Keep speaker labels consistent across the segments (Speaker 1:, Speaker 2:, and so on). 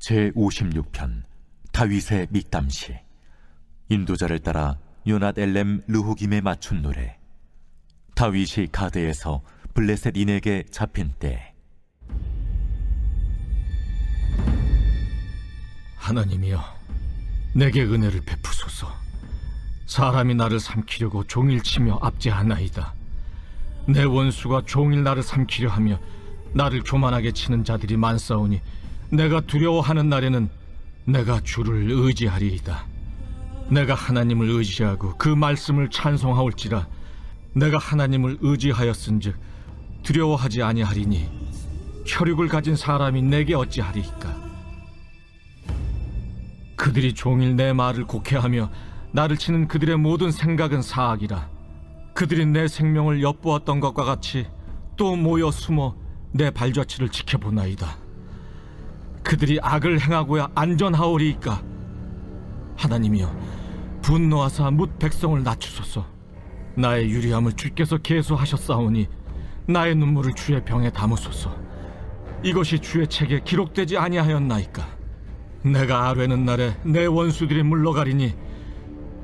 Speaker 1: 제56편 다윗의 믹담시. 인도자를 따라 요낫 엘렘 르호김에 맞춘 노래. 다윗이 가드에서 블레셋 인에게 잡힌 때.
Speaker 2: 하나님이여, 내게 은혜를 베푸소서. 사람이 나를 삼키려고 종일치며 압제하나이다. 내 원수가 종일 나를 삼키려 하며 나를 교만하게 치는 자들이 많사오니 내가 두려워하는 날에는 내가 주를 의지하리이다. 내가 하나님을 의지하고 그 말씀을 찬송하올지라. 내가 하나님을 의지하였은즉 두려워하지 아니하리니 혈육을 가진 사람이 내게 어찌하리이까. 그들이 종일 내 말을 곡해하며 나를 치는 그들의 모든 생각은 사악이라. 그들이 내 생명을 엿보았던 것과 같이 또 모여 숨어 내 발자취를 지켜보나이다. 그들이 악을 행하고야 안전하오리이까. 하나님이여, 분노하사 뭇 백성을 낮추소서. 나의 유리함을 주께서 계수하셨사오니 나의 눈물을 주의 병에 담으소서. 이것이 주의 책에 기록되지 아니하였나이까. 내가 아뢰는 날에 내 원수들이 물러가리니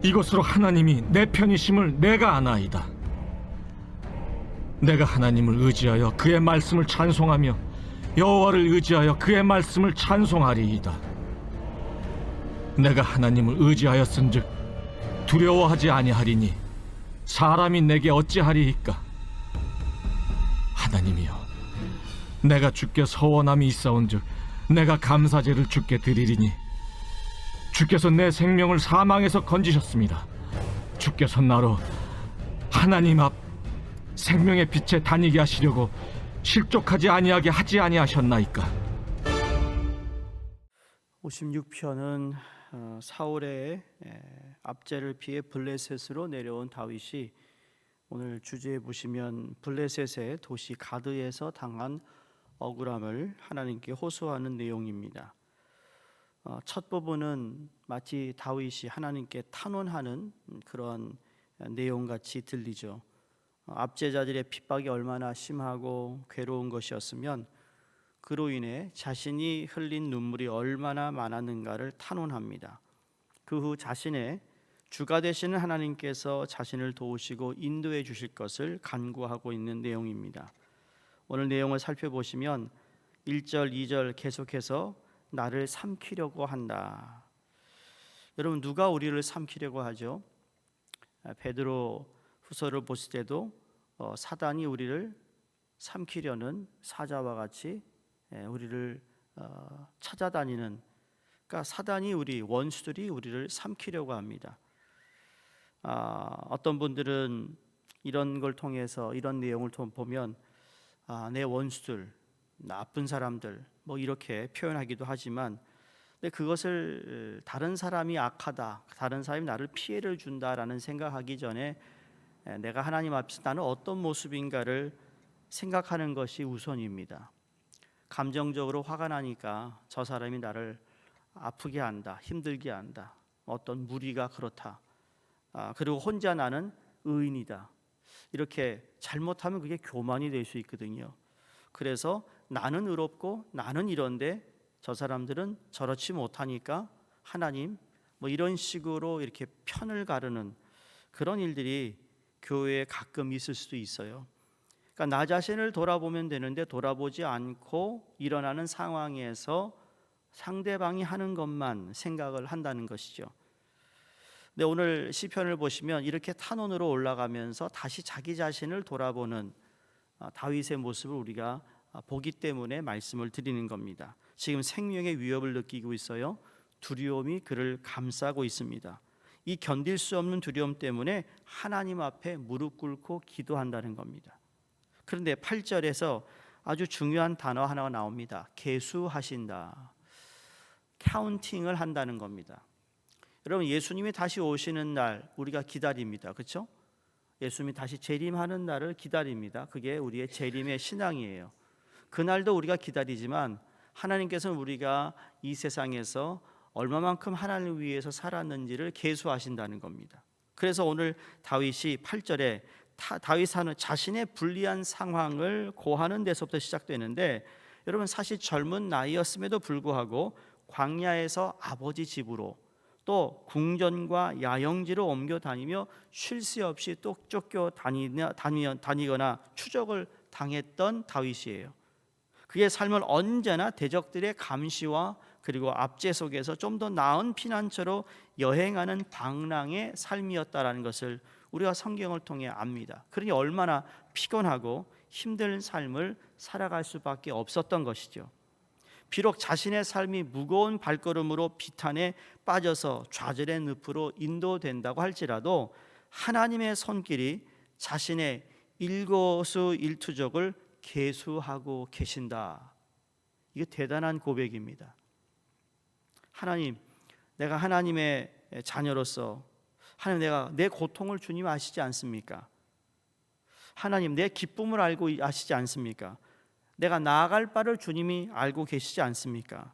Speaker 2: 이것으로 하나님이 내 편이심을 내가 아나이다. 내가 하나님을 의지하여 그의 말씀을 찬송하며 여호와를 의지하여 그의 말씀을 찬송하리이다. 내가 하나님을 의지하였은즉 두려워하지 아니하리니 사람이 내게 어찌하리이까. 하나님이여, 내가 주께 서원함이 있사온즉 내가 감사제를 주께 드리리니 주께서 내 생명을 사망에서 건지셨습니다. 주께서 나로 하나님 앞 생명의 빛에 다니게 하시려고 실족하지 아니하게 하지 아니하셨나이까.
Speaker 3: 56편은 사울의 압제를 피해 블레셋으로 내려온 다윗이 오늘 주제에 보시면 블레셋의 도시 가드에서 당한 억울함을 하나님께 호소하는 내용입니다. 첫 부분은 마치 다윗이 하나님께 탄원하는 그런 내용같이 들리죠. 압제자들의 핍박이 얼마나 심하고 괴로운 것이었으면 그로 인해 자신이 흘린 눈물이 얼마나 많았는가를 탄원합니다. 그 후 자신의 주가 되시는 하나님께서 자신을 도우시고 인도해 주실 것을 간구하고 있는 내용입니다. 오늘 내용을 살펴보시면 1절, 2절 계속해서 나를 삼키려고 한다. 여러분, 누가 우리를 삼키려고 하죠? 베드로 후서를 보실 때도 사단이 우리를 삼키려는 사자와 같이 우리를 찾아다니는, 그러니까 사단이 우리 원수들이 우리를 삼키려고 합니다. 어떤 분들은 이런 걸 통해서 이런 내용을 보면 내 원수들, 나쁜 사람들 뭐 이렇게 표현하기도 하지만, 근데 그것을 다른 사람이 악하다, 다른 사람이 나를 피해를 준다라는 생각하기 전에 내가 하나님 앞에서 나는 어떤 모습인가를 생각하는 것이 우선입니다. 감정적으로 화가 나니까 저 사람이 나를 아프게 한다, 힘들게 한다, 어떤 무리가 그렇다, 그리고 혼자 나는 의인이다, 이렇게 잘못하면 그게 교만이 될 수 있거든요. 그래서 나는 의롭고 나는 이런데 저 사람들은 저렇지 못하니까 하나님, 뭐 이런 식으로 이렇게 편을 가르는 그런 일들이 교회에 가끔 있을 수도 있어요. 그러니까 나 자신을 돌아보면 되는데 돌아보지 않고 일어나는 상황에서 상대방이 하는 것만 생각을 한다는 것이죠. 근데 오늘 시편을 보시면 이렇게 탄원으로 올라가면서 다시 자기 자신을 돌아보는 다윗의 모습을 우리가 보기 때문에 말씀을 드리는 겁니다. 지금 생명의 위협을 느끼고 있어요. 두려움이 그를 감싸고 있습니다. 이 견딜 수 없는 두려움 때문에 하나님 앞에 무릎 꿇고 기도한다는 겁니다. 그런데 8절에서 아주 중요한 단어 하나가 나옵니다. 계수하신다. 카운팅을 한다는 겁니다. 여러분, 예수님이 다시 오시는 날 우리가 기다립니다. 그렇죠? 예수님이 다시 재림하는 날을 기다립니다. 그게 우리의 재림의 신앙이에요. 그날도 우리가 기다리지만 하나님께서는 우리가 이 세상에서 얼마만큼 하나님을 위해서 살았는지를 계수하신다는 겁니다. 그래서 오늘 다윗이 8절에 다윗은 자신의 불리한 상황을 고하는 데서부터 시작되는데, 여러분 사실 젊은 나이였음에도 불구하고 광야에서 아버지 집으로 또 궁전과 야영지로 옮겨 다니며 쉴 새 없이 또 쫓겨 다니거나 추적을 당했던 다윗이에요. 그의 삶을 언제나 대적들의 감시와 그리고 압제 속에서 좀 더 나은 피난처로 여행하는 방랑의 삶이었다라는 것을 우리가 성경을 통해 압니다. 그러니 얼마나 피곤하고 힘든 삶을 살아갈 수밖에 없었던 것이죠. 비록 자신의 삶이 무거운 발걸음으로 비탄에 빠져서 좌절의 늪으로 인도된다고 할지라도 하나님의 손길이 자신의 일거수일투족을 계수하고 계신다. 이게 대단한 고백입니다. 하나님, 내가 하나님의 자녀로서 하나님, 내가 내 고통을 주님 아시지 않습니까? 하나님, 내 기쁨을 알고 아시지 않습니까? 내가 나아갈 바를 주님이 알고 계시지 않습니까?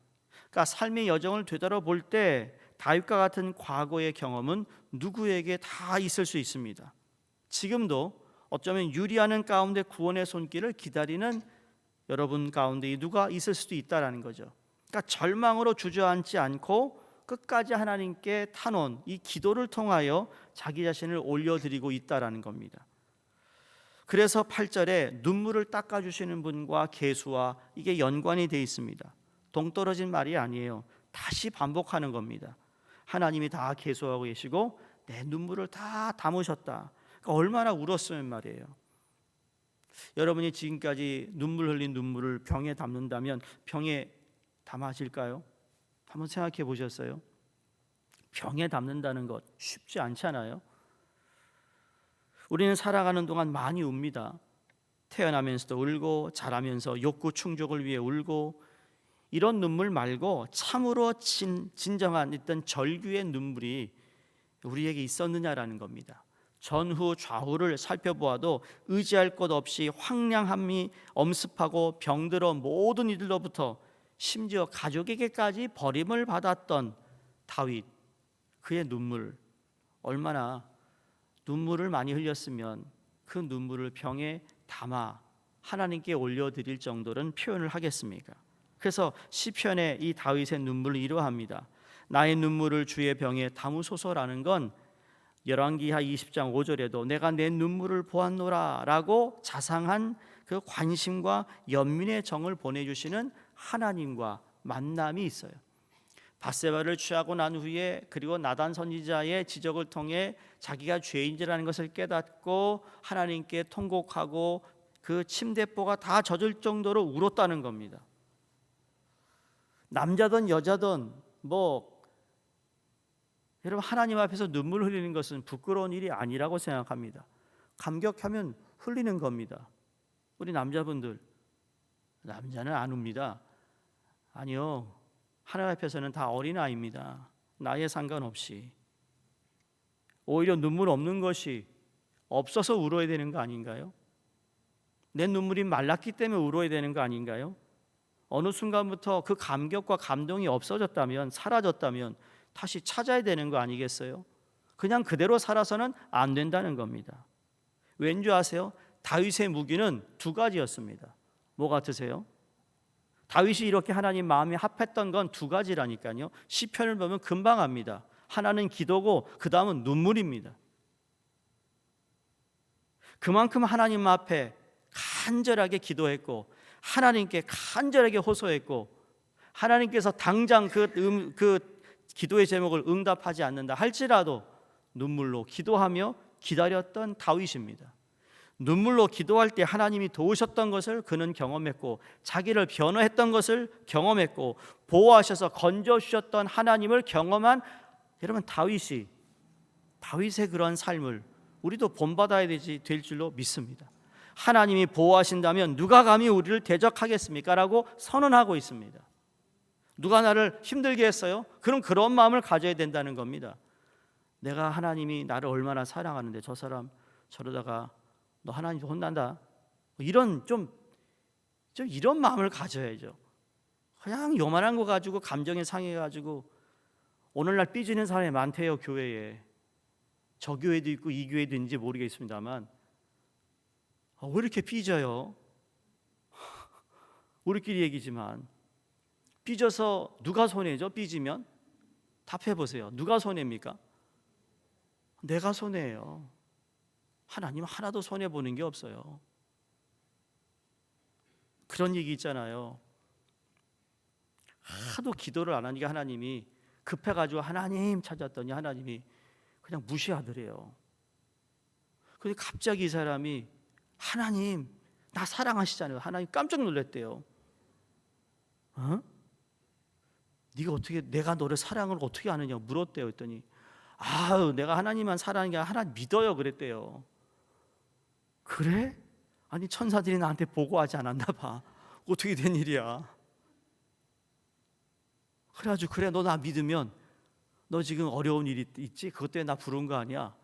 Speaker 3: 그러니까 삶의 여정을 되돌아볼 때 다윗과 같은 과거의 경험은 누구에게 다 있을 수 있습니다. 지금도 어쩌면 유리하는 가운데 구원의 손길을 기다리는 여러분 가운데 누가 있을 수도 있다라는 거죠. 그러니까 절망으로 주저앉지 않고 끝까지 하나님께 타놓은 이 기도를 통하여 자기 자신을 올려드리고 있다라는 겁니다. 그래서 8절에 눈물을 닦아주시는 분과 계수와 이게 연관이 되어 있습니다. 동떨어진 말이 아니에요. 다시 반복하는 겁니다. 하나님이 다 계수하고 계시고 내 눈물을 다 담으셨다. 그러니까 얼마나 울었으면 말이에요. 여러분이 지금까지 눈물 흘린 눈물을 병에 담는다면 병에 담아질까요? 한번 생각해 보셨어요? 병에 담는다는 것 쉽지 않잖아요. 우리는 살아가는 동안 많이 웁니다. 태어나면서도 울고 자라면서 욕구 충족을 위해 울고 이런 눈물 말고 참으로 진정한 어떤 절규의 눈물이 우리에게 있었느냐라는 겁니다. 전후 좌우를 살펴보아도 의지할 것 없이 황량함이 엄습하고 병들어 모든 이들로부터 심지어 가족에게까지 버림을 받았던 다윗, 그의 눈물, 얼마나 눈물을 많이 흘렸으면 그 눈물을 병에 담아 하나님께 올려드릴 정도는 표현을 하겠습니까? 그래서 시편의 이 다윗의 눈물을 이러합니다. 나의 눈물을 주의 병에 담으소서라는 건 열왕기하 20장 5절에도 내가 내 눈물을 보았노라 라고 자상한 그 관심과 연민의 정을 보내주시는 하나님과 만남이 있어요. 밧세바를 취하고 난 후에 그리고 나단 선지자의 지적을 통해 자기가 죄인이라는 것을 깨닫고 하나님께 통곡하고 그 침대보가 다 젖을 정도로 울었다는 겁니다. 남자든 여자든 여러분 하나님 앞에서 눈물 흘리는 것은 부끄러운 일이 아니라고 생각합니다. 감격하면 흘리는 겁니다. 우리 남자분들, 남자는 안 웁니다. 아니요, 하나님 앞에서는 다 어린아이입니다. 나이에 상관없이. 오히려 눈물 없는 것이 없어서 울어야 되는 거 아닌가요? 내 눈물이 말랐기 때문에 울어야 되는 거 아닌가요? 어느 순간부터 그 감격과 감동이 없어졌다면, 사라졌다면 다시 찾아야 되는 거 아니겠어요? 그냥 그대로 살아서는 안 된다는 겁니다. 왠지 아세요? 다윗의 무기는 두 가지였습니다. 뭐 같으세요? 다윗이 이렇게 하나님 마음에 합했던 건 두 가지라니까요. 시편을 보면 금방 압니다. 하나는 기도고 그 다음은 눈물입니다. 그만큼 하나님 앞에 간절하게 기도했고 하나님께 간절하게 호소했고 하나님께서 당장 그 기도의 제목을 응답하지 않는다 할지라도 눈물로 기도하며 기다렸던 다윗입니다. 눈물로 기도할 때 하나님이 도우셨던 것을 그는 경험했고 자기를 변호했던 것을 경험했고 보호하셔서 건져주셨던 하나님을 경험한 여러분 다윗의 그런 삶을 우리도 본받아야 될 줄로 믿습니다. 하나님이 보호하신다면 누가 감히 우리를 대적하겠습니까? 라고 선언하고 있습니다. 누가 나를 힘들게 했어요? 그럼 그런 마음을 가져야 된다는 겁니다. 내가 하나님이 나를 얼마나 사랑하는데 저 사람 저러다가 너 하나님 혼난다. 이런 좀 이런 마음을 가져야죠. 그냥 요만한 거 가지고 감정이 상해가지고 오늘날 삐지는 사람이 많대요. 교회에. 저 교회도 있고 이 교회도 있는지 모르겠습니다만 왜 이렇게 삐져요? 우리끼리 얘기지만 삐져서 누가 손해죠? 삐지면 답해 보세요. 누가 손해입니까? 내가 손해예요. 하나님 하나도 손해 보는 게 없어요. 그런 얘기 있잖아요. 하도 기도를 안 하니까 하나님이 급해가지고 하나님 찾았더니 하나님이 그냥 무시하더래요. 근데 갑자기 이 사람이 하나님 나 사랑하시잖아요. 하나님 깜짝 놀랐대요. 어? 네가 어떻게 내가 너를 사랑을 어떻게 하느냐 물었대요. 했더니 아유 내가 하나님만 사랑하는 게 아니라 하나님 믿어요 그랬대요. 그래? 아니 천사들이 나한테 보고하지 않았나 봐. 어떻게 된 일이야? 그래가지고 그래 너 나 믿으면 너 지금 어려운 일이 있지? 그것 때문에 나 부른 거 아니야?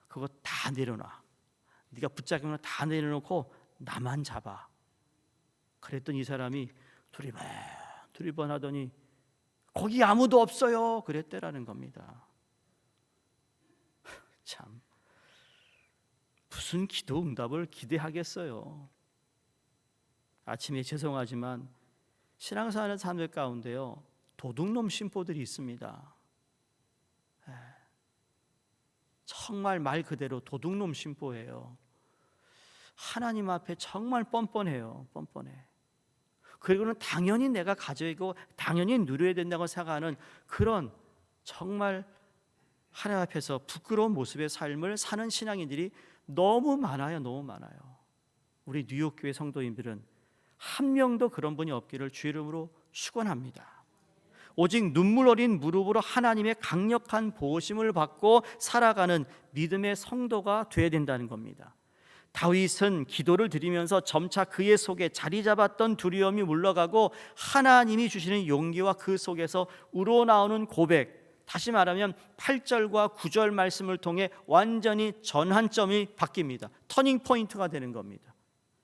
Speaker 3: 그거 다 내려놔. 네가 붙잡으면 다 내려놓고 나만 잡아. 그랬더니 이 사람이 두리번 하더니 거기 아무도 없어요 그랬대라는 겁니다. 참 무슨 기도 응답을 기대하겠어요. 아침에 죄송하지만 신앙생활하는 사람들 가운데요 도둑놈 신포들이 있습니다. 정말 말 그대로 도둑놈 신포예요. 하나님 앞에 정말 뻔뻔해요. 뻔뻔해. 그리고는 당연히 내가 가지고 당연히 누려야 된다고 생각하는 그런 정말 하나님 앞에서 부끄러운 모습의 삶을 사는 신앙인들이 너무 많아요. 너무 많아요. 우리 뉴욕교회 성도님들은 한 명도 그런 분이 없기를 주 이름으로 축원합니다. 오직 눈물 어린 무릎으로 하나님의 강력한 보호심을 받고 살아가는 믿음의 성도가 되어야 된다는 겁니다. 다윗은 기도를 드리면서 점차 그의 속에 자리 잡았던 두려움이 물러가고 하나님이 주시는 용기와 그 속에서 우러나오는 고백, 다시 말하면 8절과 9절 말씀을 통해 완전히 전환점이 바뀝니다. 터닝 포인트가 되는 겁니다.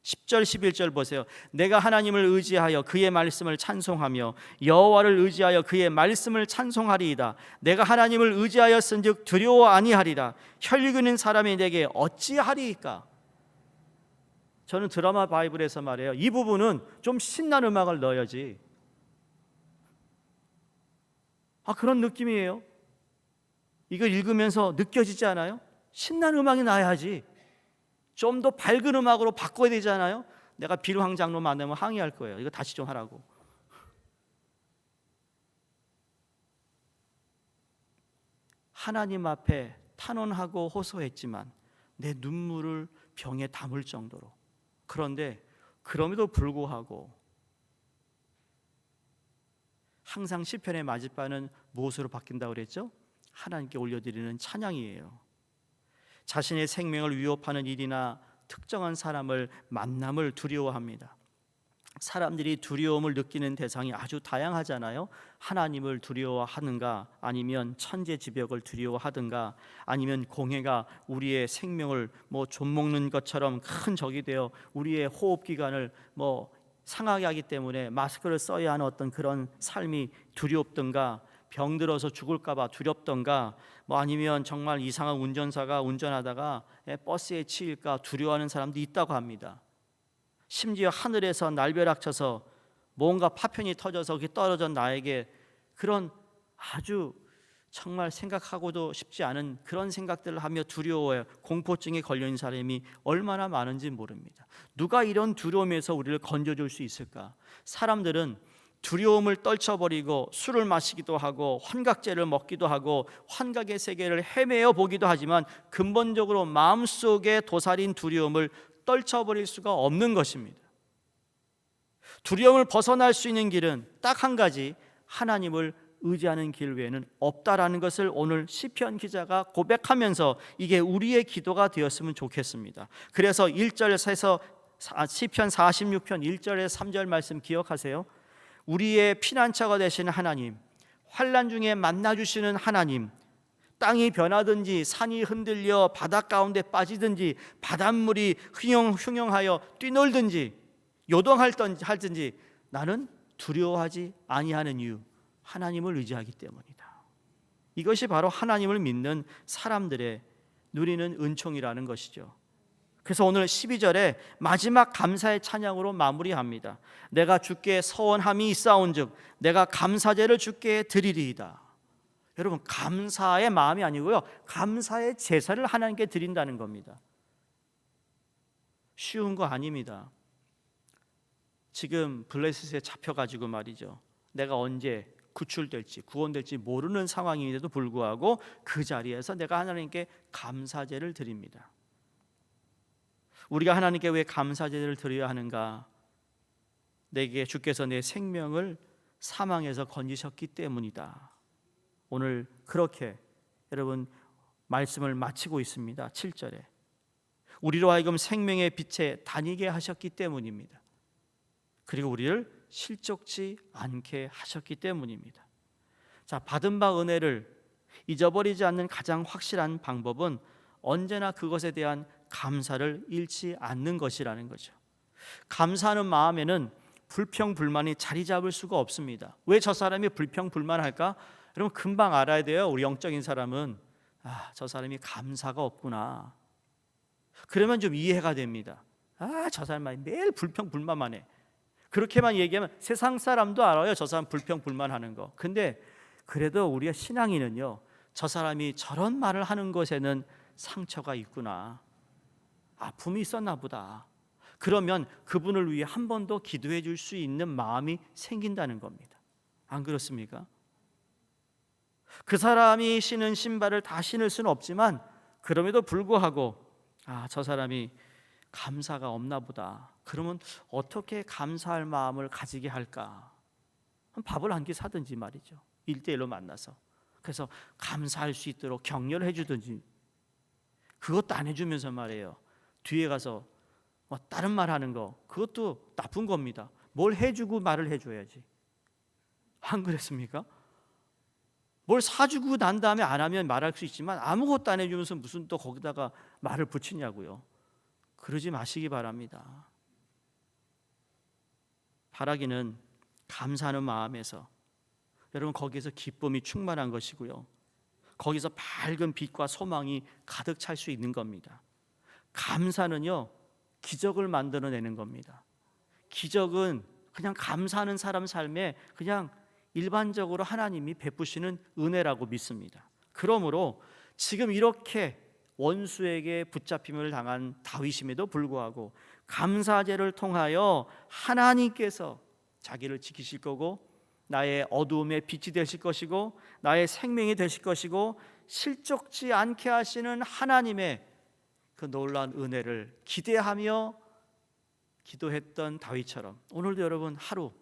Speaker 3: 10절 11절 보세요. 내가 하나님을 의지하여 그의 말씀을 찬송하며 여호와를 의지하여 그의 말씀을 찬송하리이다. 내가 하나님을 의지하였은즉 두려워 아니하리라. 혈육있는 사람이 내게 어찌하리이까. 저는 드라마 바이블에서 말해요. 이 부분은 좀 신나는 음악을 넣어야지. 그런 느낌이에요. 이걸 읽으면서 느껴지지 않아요? 신나는 음악이 나야지. 좀 더 밝은 음악으로 바꿔야 되잖아요. 내가 비루한 장로 만나면 항의할 거예요. 이거 다시 좀 하라고. 하나님 앞에 탄원하고 호소했지만 내 눈물을 병에 담을 정도로. 그런데 그럼에도 불구하고 항상 시편의 마지막은 무엇으로 바뀐다고 그랬죠? 하나님께 올려드리는 찬양이에요. 자신의 생명을 위협하는 일이나 특정한 사람을 만남을 두려워합니다. 사람들이 두려움을 느끼는 대상이 아주 다양하잖아요. 하나님을 두려워하는가, 아니면 천재지벽을 두려워하든가, 아니면 공해가 우리의 생명을 좀먹는 것처럼 큰 적이 되어 우리의 호흡기관을 상하게 하기 때문에 마스크를 써야 하는 어떤 그런 삶이 두렵든가, 병들어서 죽을까 봐 두렵던가, 아니면 정말 이상한 운전사가 운전하다가 버스에 치일까 두려워하는 사람도 있다고 합니다. 심지어 하늘에서 날벼락쳐서 뭔가 파편이 터져서 그게 떨어져 나에게 그런 아주 정말 생각하고도 싶지 않은 그런 생각들을 하며 두려워해요. 공포증에 걸려있는 사람이 얼마나 많은지 모릅니다. 누가 이런 두려움에서 우리를 건져줄 수 있을까? 사람들은 두려움을 떨쳐버리고 술을 마시기도 하고 환각제를 먹기도 하고 환각의 세계를 헤매어 보기도 하지만 근본적으로 마음속에 도사린 두려움을 떨쳐버릴 수가 없는 것입니다. 두려움을 벗어날 수 있는 길은 딱 한 가지, 하나님을 의지하는 길 외에는 없다라는 것을 오늘 시편 기자가 고백하면서 이게 우리의 기도가 되었으면 좋겠습니다. 그래서 1절에서 시편 46편 1절에서 3절 말씀 기억하세요. 우리의 피난처가 되시는 하나님, 환난 중에 만나주시는 하나님, 땅이 변하든지 산이 흔들려 바닷 가운데 빠지든지 바닷물이 흉용하여 뛰놀든지 요동할든지 나는 두려워하지 아니하는 이유, 하나님을 의지하기 때문이다. 이것이 바로 하나님을 믿는 사람들의 누리는 은총이라는 것이죠. 그래서 오늘 12절에 마지막 감사의 찬양으로 마무리합니다. 내가 주께 서원함이 있사온즉 내가 감사제를 주께 드리리이다. 여러분, 감사의 마음이 아니고요, 감사의 제사를 하나님께 드린다는 겁니다. 쉬운 거 아닙니다. 지금 블레셋에 잡혀가지고 말이죠, 내가 언제 구출될지 구원될지 모르는 상황인데도 불구하고 그 자리에서 내가 하나님께 감사제를 드립니다. 우리가 하나님께 왜 감사제를 드려야 하는가? 내게 주께서 내 생명을 사망에서 건지셨기 때문이다. 오늘 그렇게 여러분 말씀을 마치고 있습니다. 7절에 우리로 하여금 생명의 빛에 다니게 하셨기 때문입니다. 그리고 우리를 실족지 않게 하셨기 때문입니다. 자, 받은 바 은혜를 잊어버리지 않는 가장 확실한 방법은 언제나 그것에 대한 감사를 잃지 않는 것이라는 거죠. 감사하는 마음에는 불평불만이 자리 잡을 수가 없습니다. 왜 저 사람이 불평불만할까? 여러분, 금방 알아야 돼요. 우리 영적인 사람은 저 사람이 감사가 없구나. 그러면 좀 이해가 됩니다. 저 사람이 매일 불평불만만 해. 그렇게만 얘기하면 세상 사람도 알아요, 저 사람 불평불만하는 거. 근데 그래도 우리가 신앙인은요, 저 사람이 저런 말을 하는 것에는 상처가 있구나, 아픔이 있었나 보다. 그러면 그분을 위해 한 번 더 기도해 줄 수 있는 마음이 생긴다는 겁니다. 안 그렇습니까? 그 사람이 신은 신발을 다 신을 수는 없지만 그럼에도 불구하고 저 사람이 감사가 없나 보다. 그러면 어떻게 감사할 마음을 가지게 할까? 밥을 한 끼 사든지 말이죠, 1대1로 만나서. 그래서 감사할 수 있도록 격려를 해주든지. 그것도 안 해주면서 말이에요, 뒤에 가서 다른 말 하는 거, 그것도 나쁜 겁니다. 뭘 해주고 말을 해줘야지. 안 그랬습니까? 뭘 사주고 난 다음에 안 하면 말할 수 있지만 아무것도 안 해주면서 무슨 또 거기다가 말을 붙이냐고요. 그러지 마시기 바랍니다. 바라기는 감사하는 마음에서 여러분 거기에서 기쁨이 충만한 것이고요, 거기서 밝은 빛과 소망이 가득 찰 수 있는 겁니다. 감사는요, 기적을 만들어내는 겁니다. 기적은 그냥 감사하는 사람 삶에 그냥 일반적으로 하나님이 베푸시는 은혜라고 믿습니다. 그러므로 지금 이렇게 원수에게 붙잡힘을 당한 다윗임에도 불구하고 감사제를 통하여 하나님께서 자기를 지키실 거고 나의 어두움의 빛이 되실 것이고 나의 생명이 되실 것이고 실족지 않게 하시는 하나님의 그 놀라운 은혜를 기대하며 기도했던 다윗처럼 오늘도 여러분 하루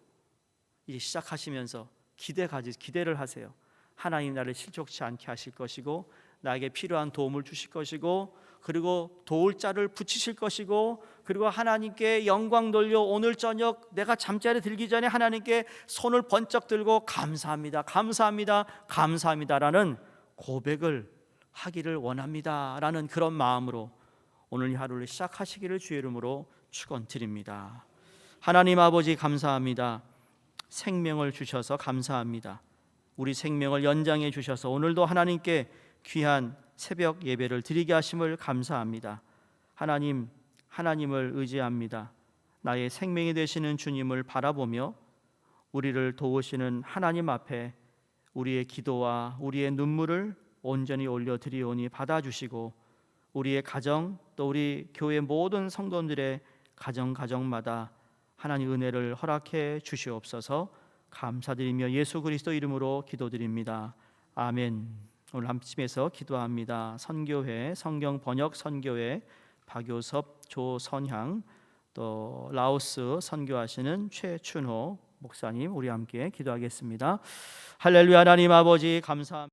Speaker 3: 이제 시작하시면서 기대를 하세요. 하나님 나를 실족치 않게 하실 것이고 나에게 필요한 도움을 주실 것이고 그리고 도울 자를 붙이실 것이고 그리고 하나님께 영광 돌려 오늘 저녁 내가 잠자리에 들기 전에 하나님께 손을 번쩍 들고 감사합니다, 감사합니다, 감사합니다라는 고백을 하기를 원합니다라는 그런 마음으로 오늘 이 하루를 시작하시기를 주의 이름으로 축원드립니다. 하나님 아버지 감사합니다. 생명을 주셔서 감사합니다. 우리 생명을 연장해 주셔서 오늘도 하나님께 귀한 새벽 예배를 드리게 하심을 감사합니다. 하나님을 의지합니다. 나의 생명이 되시는 주님을 바라보며 우리를 도우시는 하나님 앞에 우리의 기도와 우리의 눈물을 온전히 올려드리오니 받아주시고 우리의 가정 또 우리 교회 모든 성도들의 가정마다 하나님 은혜를 허락해 주시옵소서. 감사드리며 예수 그리스도 이름으로 기도드립니다. 아멘. 오늘 함께해서 기도합니다. 선교회 성경 번역 선교회 박효섭 조선향 또 라오스 선교하시는 최춘호 목사님 우리 함께 기도하겠습니다. 할렐루야. 하나님 아버지 감사합니다.